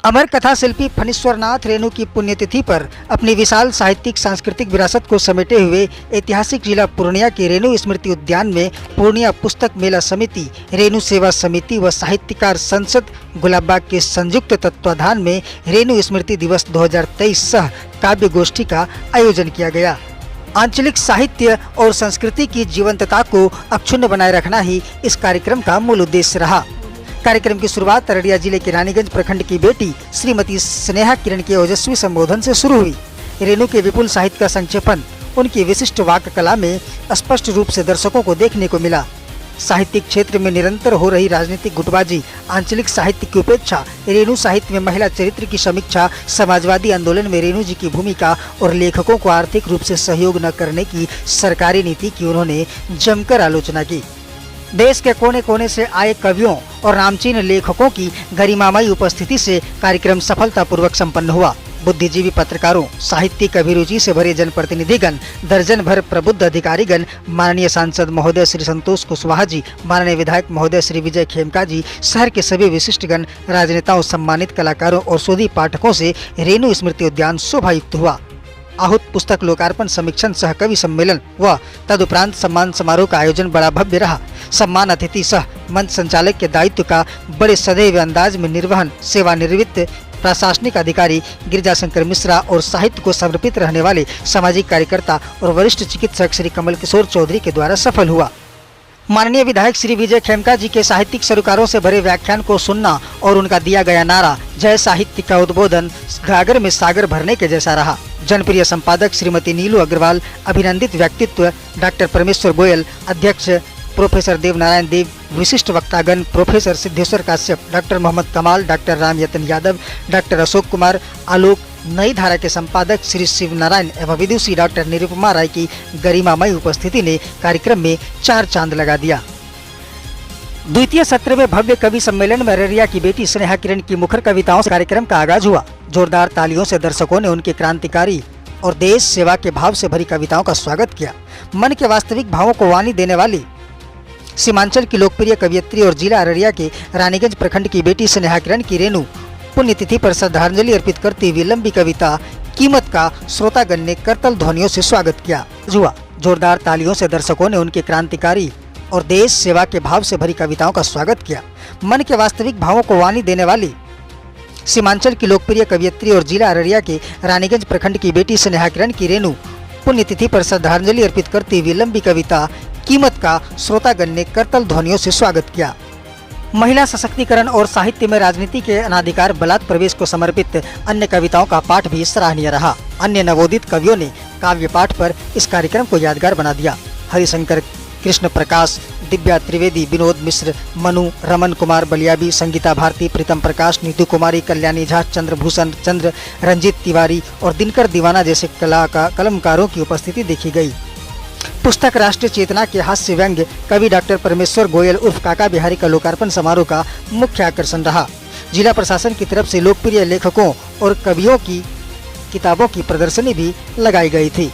अमर कथा शिल्पी फणीश्वर नाथ रेणु की पुण्यतिथि पर अपनी विशाल साहित्यिक सांस्कृतिक विरासत को समेटे हुए ऐतिहासिक जिला पूर्णिया के रेणु स्मृति उद्यान में पूर्णिया पुस्तक मेला समिति, रेणु सेवा समिति व साहित्यकार संसद गुलाबबाग के संयुक्त तत्वाधान में रेणु स्मृति दिवस 2023 सह काव्य गोष्ठी का आयोजन किया गया। आंचलिक साहित्य और संस्कृति की जीवंतता को अक्षुण्ण बनाए रखना ही इस कार्यक्रम का मूल उद्देश्य रहा। कार्यक्रम की शुरुआत अररिया जिले के रानीगंज प्रखंड की बेटी श्रीमती स्नेहा किरण के ओजस्वी संबोधन से शुरू हुई। रेणु के विपुल साहित्य का संक्षेपण उनकी विशिष्ट वाक्य कला में स्पष्ट रूप से दर्शकों को देखने को मिला। साहित्यिक क्षेत्र में निरंतर हो रही राजनीतिक गुटबाजी, आंचलिक साहित्य की उपेक्षा, रेणु साहित्य में महिला चरित्र की समीक्षा, समाजवादी आंदोलन में रेणु जी की भूमिका और लेखकों को आर्थिक रूप से सहयोग न करने की सरकारी नीति की उन्होंने जमकर आलोचना की। देश के कोने कोने से आए कवियों और नामचीन लेखकों की गरिमामयी उपस्थिति से कार्यक्रम सफलतापूर्वक संपन्न हुआ। बुद्धिजीवी पत्रकारों, साहित्यिक अभिरुचि से भरे जनप्रतिनिधिगण, दर्जन भर प्रबुद्ध अधिकारीगण, माननीय सांसद महोदय श्री संतोष कुशवाहा जी, माननीय विधायक महोदय श्री विजय खेमका जी, शहर के सभी विशिष्टगण, राजनेताओं, सम्मानित कलाकारों और शोधी पाठकों से रेणु स्मृति उद्यान शोभायुक्त हुआ। आहूत पुस्तक लोकार्पण, समीक्षण सह कवि सम्मेलन व तदुपरांत सम्मान समारोह का आयोजन बड़ा भव्य रहा। सम्मान अतिथि सह मंच संचालक के दायित्व का बड़े सदैव अंदाज में निर्वहन सेवानिवृत्त प्रशासनिक अधिकारी गिरिजाशंकर मिश्रा और साहित्य को समर्पित रहने वाले सामाजिक कार्यकर्ता और वरिष्ठ चिकित्सक श्री कमल किशोर चौधरी के द्वारा सफल हुआ। माननीय विधायक श्री विजय खेमका जी के साहित्यिक सरोकारों से भरे व्याख्यान को सुनना और उनका दिया गया नारा जय साहित्य का उद्बोधन घाघर में सागर भरने के जैसा रहा। जनप्रिय संपादक श्रीमती नीलू अग्रवाल, अभिनंदित व्यक्तित्व डॉक्टर परमेश्वर गोयल, अध्यक्ष प्रोफेसर देवनारायण देव, विशिष्ट वक्तागण प्रोफेसर सिद्धेश्वर काश्यप, डॉक्टर मोहम्मद कमाल, डॉक्टर राम यतन यादव, डॉक्टर अशोक कुमार, आलोक, नई धारा के संपादक श्री शिव नारायण एवं विदुषी डॉक्टर निरुपमा राय की गरिमामयी उपस्थिति ने कार्यक्रम में चार चांद लगा दिया। द्वितीय सत्र में भव्य कवि सम्मेलन में अररिया की बेटी स्नेहा किरण की मुखर कविताओं से कार्यक्रम का आगाज हुआ। जोरदार तालियों से दर्शकों ने उनके क्रांतिकारी और देश सेवा के भाव से भरी कविताओं का स्वागत किया। मन के वास्तविक भावों को वाणी देने वाली सीमांचल की लोकप्रिय कवियत्री और जिला अररिया के रानीगंज प्रखंड की बेटी स्नेहा किरण की रेणु पुण्यतिथि पर श्रद्धांजलि अर्पित करती हुई लंबी कविता कीमत का श्रोतागण ने करतल ध्वनियों से स्वागत किया। जोरदार तालियों से दर्शकों ने उनके क्रांतिकारी और देश सेवा के भाव से भरी कविताओं का स्वागत किया। मन के वास्तविक भावों को वाणी देने वाली सीमांचल की लोकप्रिय कवियत्री और जिला अररिया के रानीगंज प्रखंड की बेटी स्नेहा किरण की रेणु पुण्यतिथि पर श्रद्धांजलि अर्पित करती हुई लंबी कविता कीमत का श्रोतागण ने करतल ध्वनियों से स्वागत किया। महिला सशक्तिकरण और साहित्य में राजनीति के अनाधिकार बलात् प्रवेश को समर्पित अन्य कविताओं का पाठ भी सराहनीय रहा। अन्य नवोदित कवियों ने काव्य पाठ पर इस कार्यक्रम को यादगार बना दिया। हरिशंकर, कृष्ण प्रकाश, दिव्या त्रिवेदी, विनोद मिश्र, मनु, रमन कुमार बलियाबी, संगीता भारती, प्रीतम प्रकाश, नीतू कुमारी, कल्याणी झा, चंद्रभूषण चंद्र, रंजीत तिवारी और दिनकर दीवाना जैसे कलमकारों की उपस्थिति देखी गई। पुस्तक राष्ट्रीय चेतना के हास्य व्यंग्य कवि डॉक्टर परमेश्वर गोयल उर्फ काका बिहारी का लोकार्पण समारोह का मुख्य आकर्षण रहा। जिला प्रशासन की तरफ से लोकप्रिय लेखकों और कवियों की किताबों की प्रदर्शनी भी लगाई गई थी।